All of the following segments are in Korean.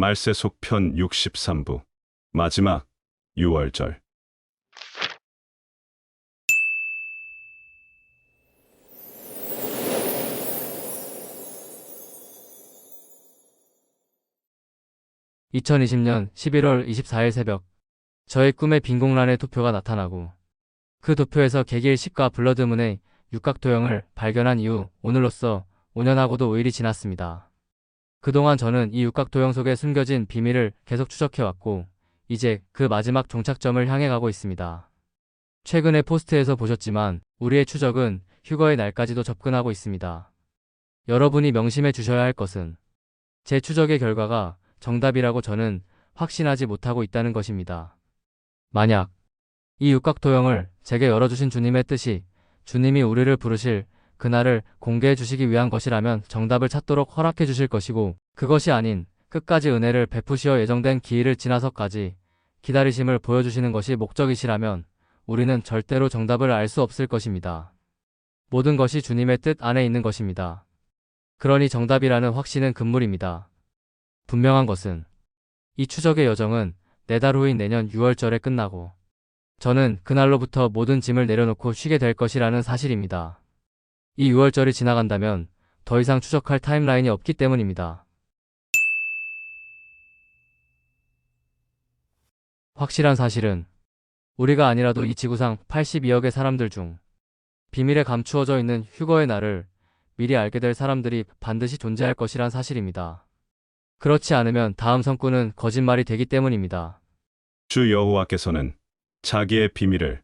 말세속 편 63부 마지막 6월절. (2020년 11월 24일) 새벽, 저의 꿈에 빈 공란의 도표가 나타나고 그 도표에서 개길 10과 블러드문의 육각도형을 발견한 이후 오늘로써 5년하고도 5일이 지났습니다. 그동안 저는 이 육각도형 속에 숨겨진 비밀을 계속 추적해왔고 이제 그 마지막 종착점을 향해 가고 있습니다. 최근에 포스트에서 보셨지만 우리의 추적은 휴거의 날까지도 접근하고 있습니다. 여러분이 명심해 주셔야 할 것은 제 추적의 결과가 정답이라고 저는 확신하지 못하고 있다는 것입니다. 만약 이 육각도형을 제게 열어주신 주님의 뜻이 주님이 우리를 부르실 그날을 공개해 주시기 위한 것이라면 정답을 찾도록 허락해 주실 것이고, 그것이 아닌 끝까지 은혜를 베푸시어 예정된 기일을 지나서까지 기다리심을 보여주시는 것이 목적이시라면 우리는 절대로 정답을 알 수 없을 것입니다. 모든 것이 주님의 뜻 안에 있는 것입니다. 그러니 정답이라는 확신은 금물입니다. 분명한 것은 이 추적의 여정은 4달 후인 내년 6월절에 끝나고 저는 그날로부터 모든 짐을 내려놓고 쉬게 될 것이라는 사실입니다. 이 6월절이 지나간다면 더 이상 추적할 타임라인이 없기 때문입니다. 확실한 사실은 우리가 아니라도 이 지구상 82억의 사람들 중 비밀에 감추어져 있는 휴거의 날을 미리 알게 될 사람들이 반드시 존재할 것이란 사실입니다. 그렇지 않으면 다음 선구는 거짓말이 되기 때문입니다. 주 여호와께서는 자기의 비밀을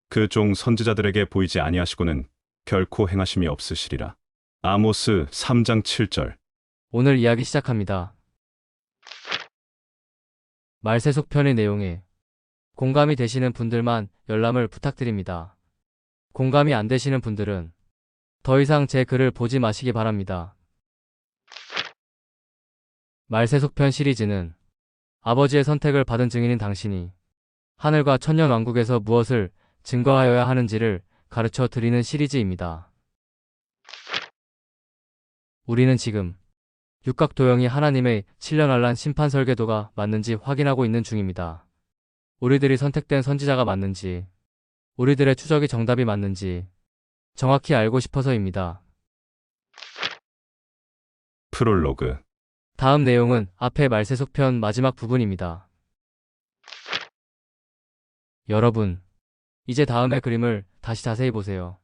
그 종 선지자들에게 보이지 아니하시고는 결코 행하심이 없으시리라. 아모스 3장 7절. 오늘 이야기 시작합니다. 말세속 편의 내용에 공감이 되시는 분들만 열람을 부탁드립니다. 공감이 안 되시는 분들은 더 이상 제 글을 보지 마시기 바랍니다. 말세속 편 시리즈는 아버지의 선택을 받은 증인인 당신이 하늘과 천년 왕국에서 무엇을 증거하여야 하는지를 가르쳐 드리는 시리즈입니다. 우리는 지금 육각도형이 하나님의 7년환란 심판 설계도가 맞는지 확인하고 있는 중입니다. 우리들이 선택된 선지자가 맞는지, 우리들의 추적이 정답이 맞는지 정확히 알고 싶어서입니다. 프롤로그. 다음 내용은 앞의 말세속 편 마지막 부분입니다. 여러분, 이제 다음의 그림을 다시 자세히 보세요.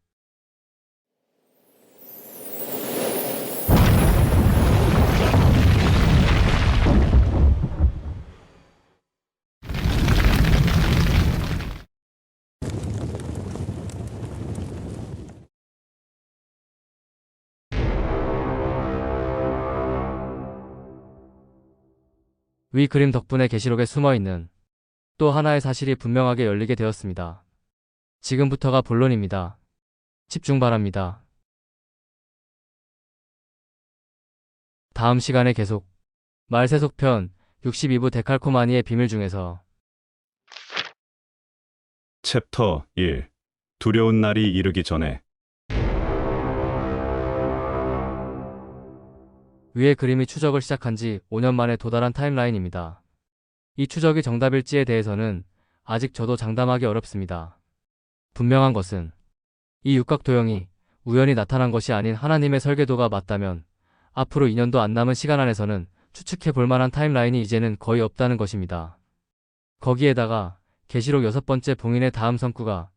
위 그림 덕분에 계시록에 숨어있는 또 하나의 사실이 분명하게 열리게 되었습니다. 지금부터가 본론입니다. 집중 바랍니다. 다음 시간에 계속 말세속 편 62부 데칼코마니의 비밀 중에서 챕터 1. 두려운 날이 이르기 전에. 위의 그림이 추적을 시작한 지 5년 만에 도달한 타임라인입니다. 이 추적이 정답일지에 대해서는 아직 저도 장담하기 어렵습니다. 분명한 것은 이 육각도형이 우연히 나타난 것이 아닌 하나님의 설계도가 맞다면 앞으로 2년도 안 남은 시간 안에서는 추측해 볼 만한 타임라인이 이제는 거의 없다는 것입니다. 거기에다가 계시록 6번째 봉인의 다음 선구가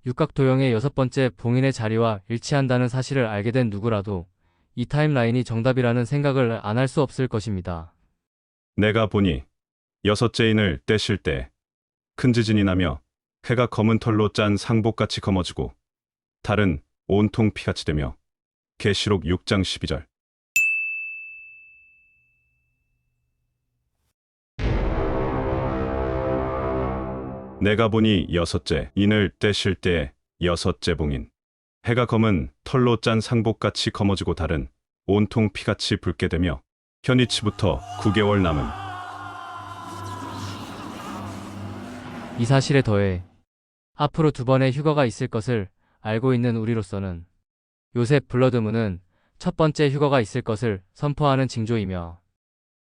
육각도형의 6번째 봉인의 자리와 일치한다는 사실을 알게 된 누구라도 이 타임라인이 정답이라는 생각을 안 할 수 없을 것입니다. 내가 보니 6째 인을 떼실 때 큰 지진이 나며 해가 검은 털로 짠 상복같이 검어지고 달은 온통 피같이 되며. 계시록 6장 12절. 내가 보니 6째 인을 떼실 때의 6째 봉인. 해가 검은 털로 짠 상복같이 검어지고 달은 온통 피같이 붉게 되며 현위치부터 9개월 남은. 이 사실에 더해 앞으로 2번의 휴거가 있을 것을 알고 있는 우리로서는 요셉 블러드문은 첫 번째 휴거가 있을 것을 선포하는 징조이며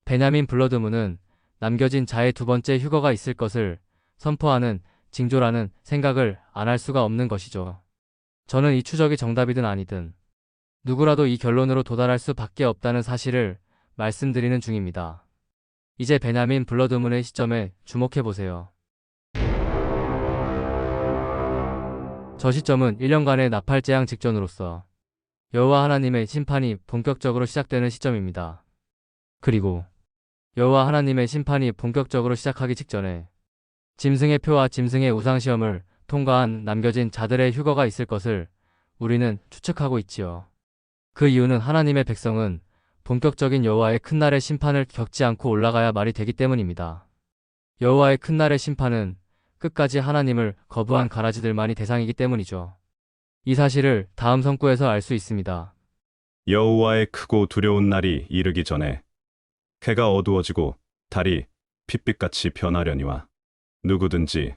베냐민 블러드문은 남겨진 자의 두 번째 휴거가 있을 것을 선포하는 징조라는 생각을 안 할 수가 없는 것이죠. 저는 이 추적이 정답이든 아니든 누구라도 이 결론으로 도달할 수밖에 없다는 사실을 말씀드리는 중입니다. 이제 베냐민 블러드문의 시점에 주목해 보세요. 저 시점은 1년간의 나팔 재앙 직전으로서 여호와 하나님의 심판이 본격적으로 시작되는 시점입니다. 그리고 여호와 하나님의 심판이 본격적으로 시작하기 직전에 짐승의 표와 짐승의 우상 시험을 통과한 남겨진 자들의 휴거가 있을 것을 우리는 추측하고 있지요. 그 이유는 하나님의 백성은 본격적인 여호와의 큰 날의 심판을 겪지 않고 올라가야 말이 되기 때문입니다. 여호와의 큰 날의 심판은 끝까지 하나님을 거부한 가라지들만이 대상이기 때문이죠. 이 사실을 다음 성구에서 알 수 있습니다. 여호와의 크고 두려운 날이 이르기 전에 해가 어두워지고 달이 핏빛같이 변하려니와 누구든지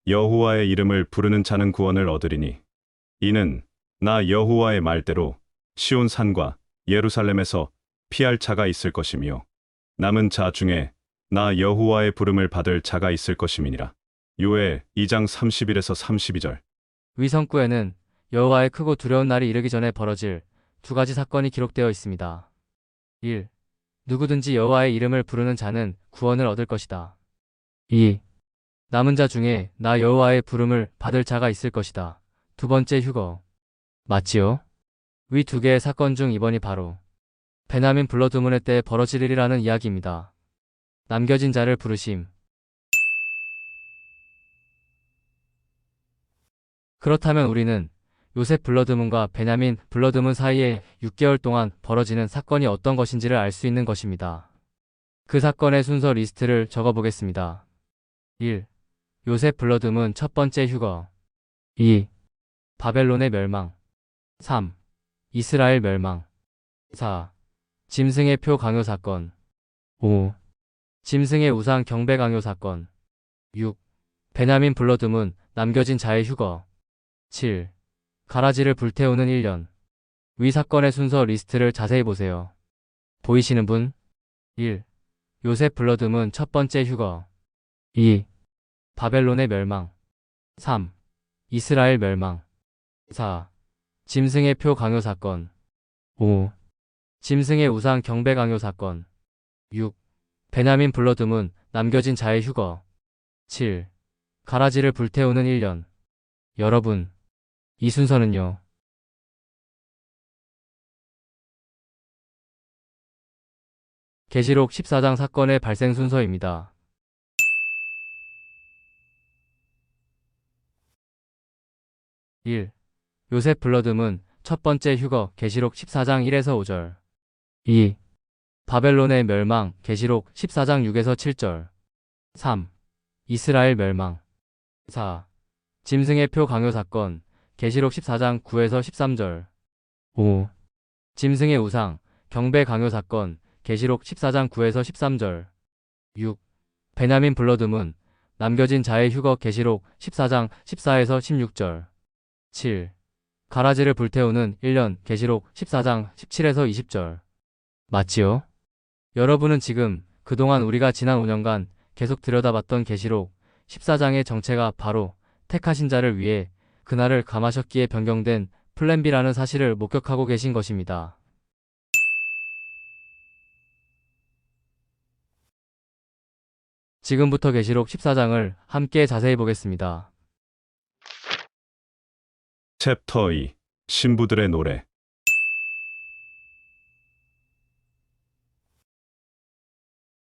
여호와의 이름을 부르는 자는 구원을 얻으리니 이는 나 여호와의 말대로 시온 산과 예루살렘에서 피할 자가 있을 것이며 남은 자 중에 나 여호와의 부름을 받을 자가 있을 것임이니라. 요엘 2장 31에서 32절. 위 성구에는 여호와의 크고 두려운 날이 이르기 전에 벌어질 두 가지 사건이 기록되어 있습니다. 1. 누구든지 여호와의 이름을 부르는 자는 구원을 얻을 것이다. 2. 남은 자 중에 나 여호와의 부름을 받을 자가 있을 것이다. 두 번째 휴거. 맞지요? 위 두 개의 사건 중 이번이 바로 베냐민 블러드문의 때에 벌어지리라는 이야기입니다. 남겨진 자를 부르심. 그렇다면 우리는 요셉 블러드문과 베냐민 블러드문 사이에 6개월 동안 벌어지는 사건이 어떤 것인지를 알 수 있는 것입니다. 그 사건의 순서 리스트를 적어보겠습니다. 1. 요셉 블러드문 첫 번째 휴거. 2. 바벨론의 멸망. 3. 이스라엘 멸망. 4. 짐승의 표 강요 사건. 5. 짐승의 우상 경배 강요 사건. 6. 베냐민 블러드문 남겨진 자의 휴거. 7. 가라지를 불태우는 1년. 위 사건의 순서 리스트를 자세히 보세요. 보이시는 분? 1. 요셉 블러드문 첫 번째 휴거. 2. 바벨론의 멸망. 3. 이스라엘 멸망. 4. 짐승의 표 강요 사건. 5. 짐승의 우상 경배 강요 사건. 6. 베냐민 블러드문 남겨진 자의 휴거. 7. 가라지를 불태우는 1년. 여러분, 이 순서는요. 계시록 14장 사건의 발생 순서입니다. 1. 요셉 블러드문 첫 번째 휴거 계시록 14장 1에서 5절. 2. 바벨론의 멸망 계시록 14장 6에서 7절. 3. 이스라엘 멸망. 4. 짐승의 표 강요 사건 계시록 14장 9에서 13절. 5. 짐승의 우상 경배 강요 사건 계시록 14장 9에서 13절. 6. 베냐민 블러드문 남겨진 자의 휴거 계시록 14장 14에서 16절. 7. 가라지를 불태우는 1년 계시록 14장 17에서 20절. 맞지요? 여러분은 지금 그동안 우리가 지난 5년간 계속 들여다봤던 계시록 14장의 정체가 바로 택하신 자를 위해 그날을 감하셨기에 변경된 플랜 B라는 사실을 목격하고 계신 것입니다. 지금부터 계시록 14장을 함께 자세히 보겠습니다. 챕터 2. 신부들의 노래.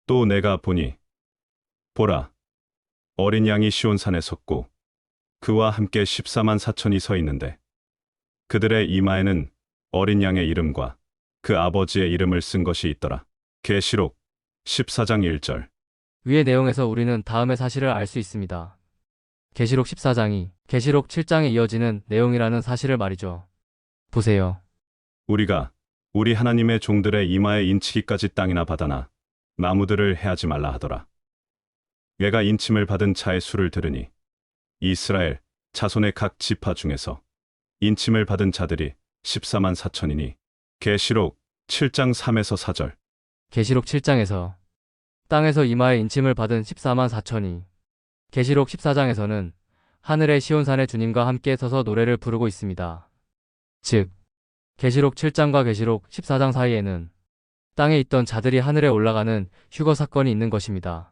또 내가 보니 보라 어린 양이 시온산에 섰고 그와 함께 14만 4천이 서 있는데 그들의 이마에는 어린 양의 이름과 그 아버지의 이름을 쓴 것이 있더라. 계시록 14장 1절. 위의 내용에서 우리는 다음의 사실을 알 수 있습니다. 계시록 14장이 계시록 7장에 이어지는 내용이라는 사실을 말이죠. 보세요. 우리가 우리 하나님의 종들의 이마에 인치기까지 땅이나 받아나 나무들을 해하지 말라 하더라. 얘가 인침을 받은 자의 수를 들으니 이스라엘 자손의 각 지파 중에서 인침을 받은 자들이 14만 4천이니 계시록 7장 3에서 4절. 계시록 7장에서 땅에서 이마에 인침을 받은 14만 4천이, 계시록 14장에서는 하늘의 시온산의 주님과 함께 서서 노래를 부르고 있습니다. 즉, 계시록 7장과 계시록 14장 사이에는 땅에 있던 자들이 하늘에 올라가는 휴거 사건이 있는 것입니다.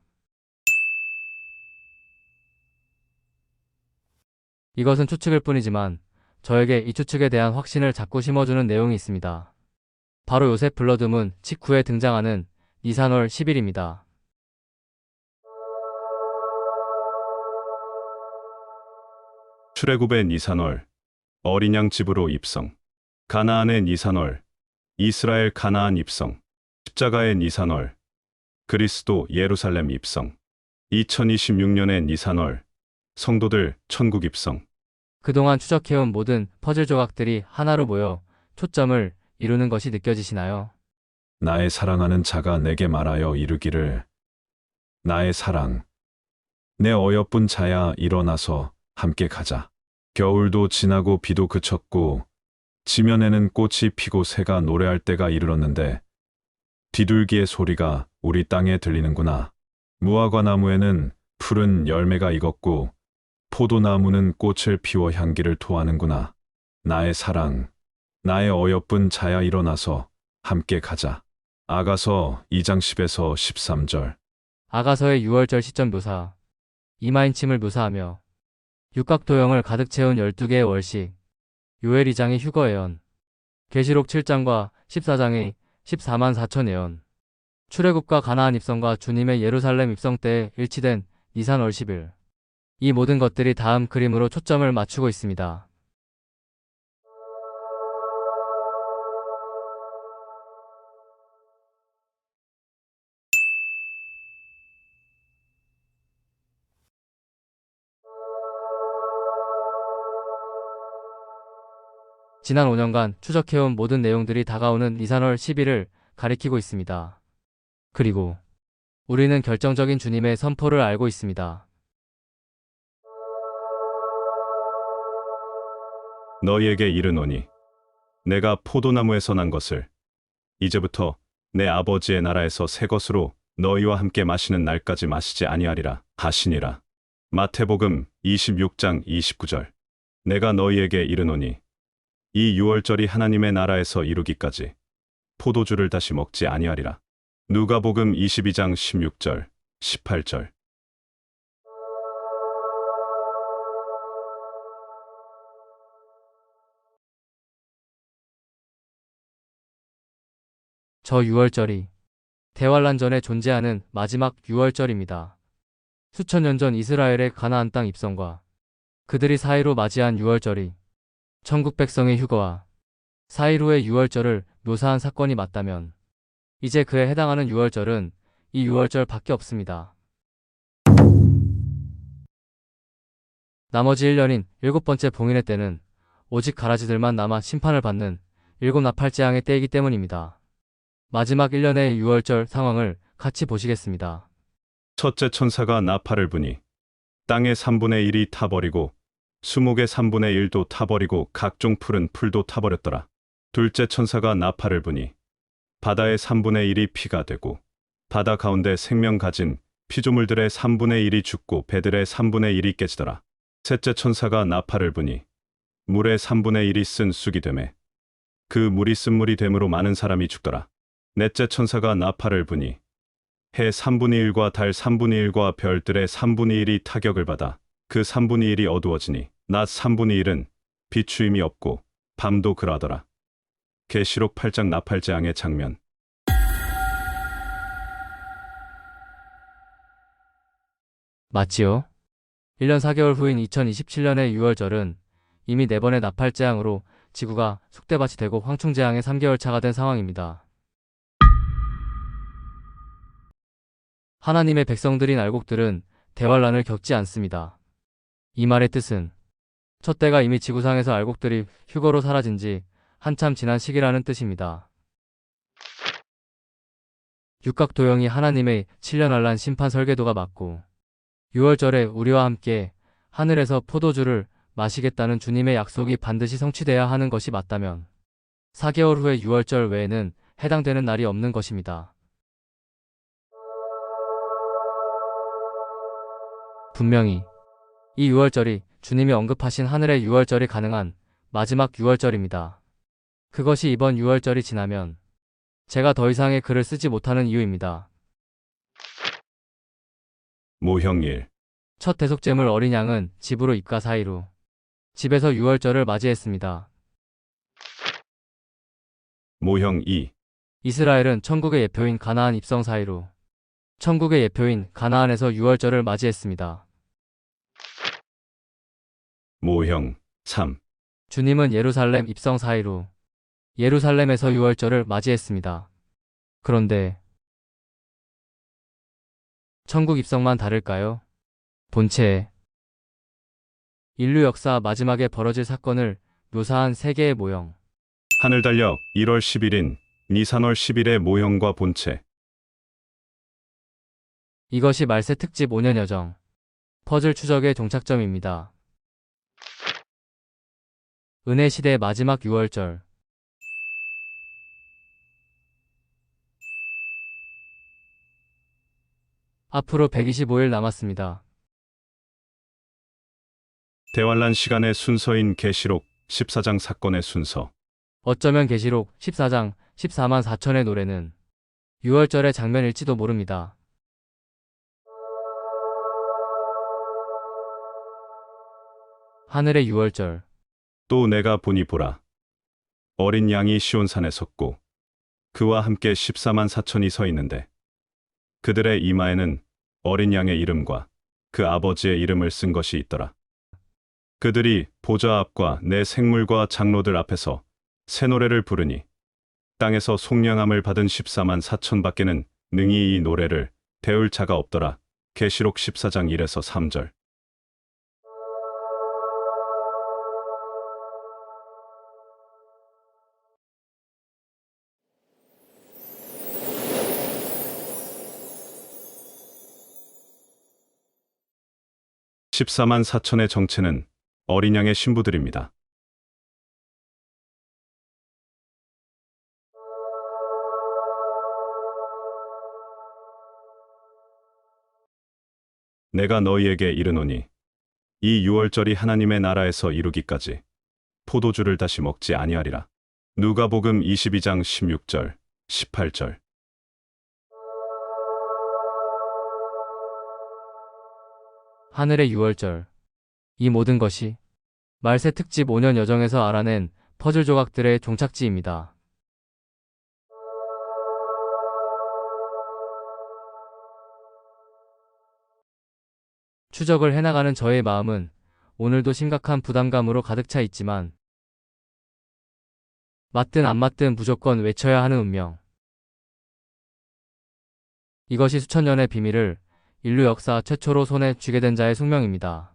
이것은 추측일 뿐이지만 저에게 이 추측에 대한 확신을 자꾸 심어주는 내용이 있습니다. 바로 요셉 블러드문 직후에 등장하는 니산월 10일입니다. 출애굽의 니산월, 어린 양 집으로 입성. 가나안의 니산월, 이스라엘 가나안 입성. 십자가의 니산월, 그리스도 예루살렘 입성. 2026년의 니산월, 성도들 천국 입성. 그동안 추적해온 모든 퍼즐 조각들이 하나로 모여 초점을 이루는 것이 느껴지시나요? 나의 사랑하는 자가 내게 말하여 이르기를 나의 사랑, 내 어여쁜 자야 일어나서 함께 가자. 겨울도 지나고 비도 그쳤고 지면에는 꽃이 피고 새가 노래할 때가 이르렀는데 비둘기의 소리가 우리 땅에 들리는구나. 무화과 나무에는 푸른 열매가 익었고 포도나무는 꽃을 피워 향기를 토하는구나. 나의 사랑, 나의 어여쁜 자야 일어나서 함께 가자. 아가서 2장 10에서 13절. 아가서의 6월절 시점 묘사, 이마인침을 묘사하며 육각도형을 가득 채운 12개의 월식, 요엘 2장의 휴거 예언, 계시록 7장과 14장의 14만 4천 예언, 출애굽과 가나안 입성과 주님의 예루살렘 입성 때에 일치된 니산월 10일. 이 모든 것들이 다음 그림으로 초점을 맞추고 있습니다. 지난 5년간 추적해온 모든 내용들이 다가오는 니산월 10일을 가리키고 있습니다. 그리고 우리는 결정적인 주님의 선포를 알고 있습니다. 너희에게 이르노니 내가 포도나무에서 난 것을 이제부터 내 아버지의 나라에서 새 것으로 너희와 함께 마시는 날까지 마시지 아니하리라 하시니라. 마태복음 26장 29절. 내가 너희에게 이르노니 이 유월절이 하나님의 나라에서 이루기까지 포도주를 다시 먹지 아니하리라. 누가복음 22장 16절, 18절. 저 유월절이 대환란 전에 존재하는 마지막 유월절입니다. 수천 년 전 이스라엘의 가나안 땅 입성과 그들이 사이로 맞이한 유월절이 천국 백성의 휴거와 4일 후의 유월절을 묘사한 사건이 맞다면 이제 그에 해당하는 유월절은 이 유월절밖에 없습니다. 나머지 1년인 7번째 봉인의 때는 오직 가라지들만 남아 심판을 받는 7 나팔재앙의 때이기 때문입니다. 마지막 1년의 유월절 상황을 같이 보시겠습니다. 첫째 천사가 나팔을 부니 땅의 3분의 1이 타버리고 수목의 3분의 1도 타버리고 각종 푸른 풀도 타버렸더라. 둘째 천사가 나팔을 부니 바다의 3분의 1이 피가 되고 바다 가운데 생명 가진 피조물들의 3분의 1이 죽고 배들의 3분의 1이 깨지더라. 셋째 천사가 나팔을 부니 물의 3분의 1이 쓴 쑥이 되매 그 물이 쓴 물이 됨으로 많은 사람이 죽더라. 넷째 천사가 나팔을 부니 해 3분의 1과 달 3분의 1과 별들의 3분의 1이 타격을 받아 그 3분의 1이 어두워지니 낮 3분의 1은 비추임이 없고 밤도 그러하더라. 계시록 8장 나팔재앙의 장면. 맞지요? 1년 4개월 후인 2027년의 6월절은 이미 4번의 나팔재앙으로 지구가 쑥대밭이 되고 황충재앙의 3개월 차가 된 상황입니다. 하나님의 백성들인 알곡들은 대환란을 겪지 않습니다. 이 말의 뜻은 첫 때가 이미 지구상에서 알곡들이 휴거로 사라진 지 한참 지난 시기라는 뜻입니다. 육각도형이 하나님의 7년환란 심판 설계도가 맞고 6월절에 우리와 함께 하늘에서 포도주를 마시겠다는 주님의 약속이 반드시 성취돼야 하는 것이 맞다면 4개월 후의 6월절 외에는 해당되는 날이 없는 것입니다. 분명히 이 유월절이 주님이 언급하신 하늘의 유월절이 가능한 마지막 유월절입니다. 그것이 이번 유월절이 지나면 제가 더 이상의 글을 쓰지 못하는 이유입니다. 모형 1. 첫 대속제물 어린 양은 집으로 입가 사이로 집에서 유월절을 맞이했습니다. 모형 2. 이스라엘은 천국의 예표인 가나안 입성 사이로 천국의 예표인 가나안에서 유월절을 맞이했습니다. 모형 3. 주님은 예루살렘 입성 사이로 예루살렘에서 유월절을 맞이했습니다. 그런데 천국 입성만 다를까요? 본체 인류 역사 마지막에 벌어질 사건을 묘사한 세 개의 모형. 하늘 달력 1월 10일인 니산월 10일의 모형과 본체. 이것이 말세 특집 5년 여정 퍼즐 추적의 종착점입니다. 은혜 시대 마지막 유월절. 앞으로 125일 남았습니다. 대환란 시간의 순서인 계시록 14장 사건의 순서. 어쩌면 계시록 14장 14만 4천의 노래는 유월절의 장면일지도 모릅니다. 하늘의 유월절. 또 내가 보니 보라. 어린 양이 시온산에 섰고 그와 함께 14만 4천이 서 있는데 그들의 이마에는 어린 양의 이름과 그 아버지의 이름을 쓴 것이 있더라. 그들이 보좌 앞과 내 생물과 장로들 앞에서 새 노래를 부르니 땅에서 속량함을 받은 14만 4천 밖에는 능히 이 노래를 배울 자가 없더라. 계시록 14장 1에서 3절. (14만 4천의) 정체는 어린 양의 신부들입니다. 내가 너희에게 이르노니 이 유월절이 하나님의 나라에서 이루기까지 포도주를 다시 먹지 아니하리라. 누가복음 22장 16절, 18절. 하늘의 유월절. 이 모든 것이 말세 특집 5년 여정에서 알아낸 퍼즐 조각들의 종착지입니다. 추적을 해나가는 저의 마음은 오늘도 심각한 부담감으로 가득 차 있지만 맞든 안 맞든 무조건 외쳐야 하는 운명. 이것이 수천 년의 비밀을 인류 역사 최초로 손에 쥐게 된 자의 숙명입니다.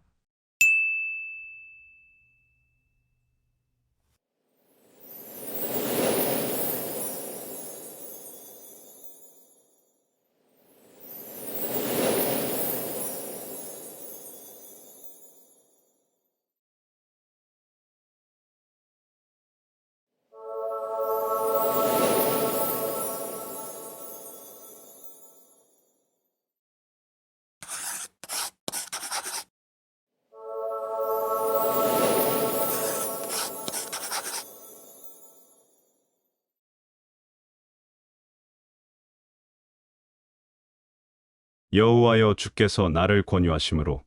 여호와여, 주께서 나를 권유하심으로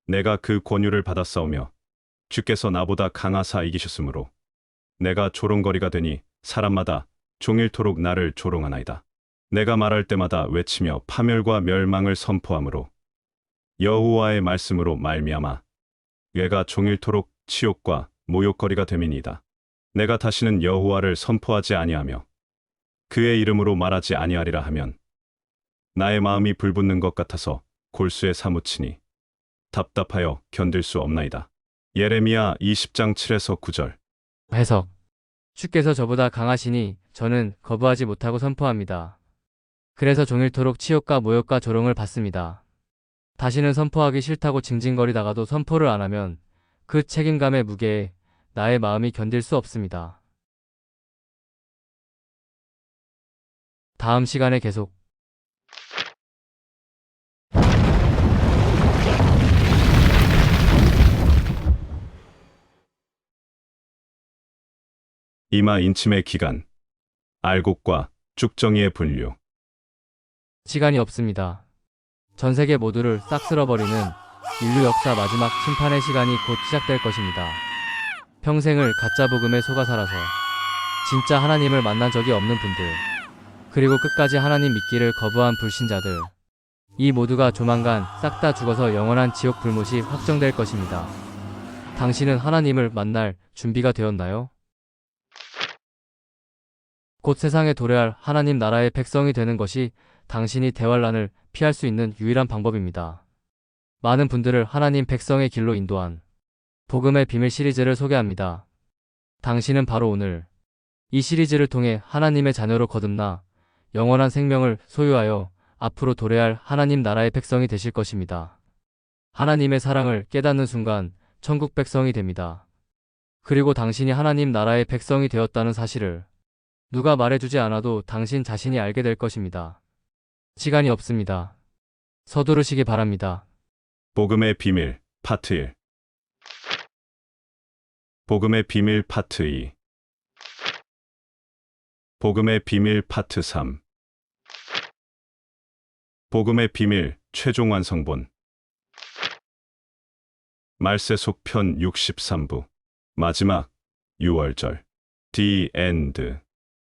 내가 그 권유를 받았사오며 주께서 나보다 강하사 이기셨으므로 내가 조롱거리가 되니 사람마다 종일토록 나를 조롱하나이다. 내가 말할 때마다 외치며 파멸과 멸망을 선포하므로 여호와의 말씀으로 말미암아 내가 종일토록 치욕과 모욕거리가 됨이니이다. 내가 다시는 여호와를 선포하지 아니하며 그의 이름으로 말하지 아니하리라 하면 나의 마음이 불붙는 것 같아서 골수에 사무치니 답답하여 견딜 수 없나이다. 예레미야 20장 7에서 9절. 해석. 주께서 저보다 강하시니 저는 거부하지 못하고 선포합니다. 그래서 종일토록 치욕과 모욕과 조롱을 받습니다. 다시는 선포하기 싫다고 징징거리다가도 선포를 안 하면 그 책임감의 무게에 나의 마음이 견딜 수 없습니다. 다음 시간에 계속. 이마 인침의 기간, 알곡과 쭉정이의 분류. 시간이 없습니다. 전 세계 모두를 싹 쓸어버리는 인류 역사 마지막 심판의 시간이 곧 시작될 것입니다. 평생을 가짜 복음에 속아 살아서 진짜 하나님을 만난 적이 없는 분들, 그리고 끝까지 하나님 믿기를 거부한 불신자들, 이 모두가 조만간 싹 다 죽어서 영원한 지옥 불못이 확정될 것입니다. 당신은 하나님을 만날 준비가 되었나요? 곧 세상에 도래할 하나님 나라의 백성이 되는 것이 당신이 대환란을 피할 수 있는 유일한 방법입니다. 많은 분들을 하나님 백성의 길로 인도한 복음의 비밀 시리즈를 소개합니다. 당신은 바로 오늘 이 시리즈를 통해 하나님의 자녀로 거듭나 영원한 생명을 소유하여 앞으로 도래할 하나님 나라의 백성이 되실 것입니다. 하나님의 사랑을 깨닫는 순간 천국 백성이 됩니다. 그리고 당신이 하나님 나라의 백성이 되었다는 사실을 누가 말해주지 않아도 당신 자신이 알게 될 것입니다. 시간이 없습니다. 서두르시기 바랍니다. 복음의 비밀 파트 1. 복음의 비밀 파트 2. 복음의 비밀 파트 3. 복음의 비밀 최종 완성본. 말세 속편 63부. 마지막 6월절. The End.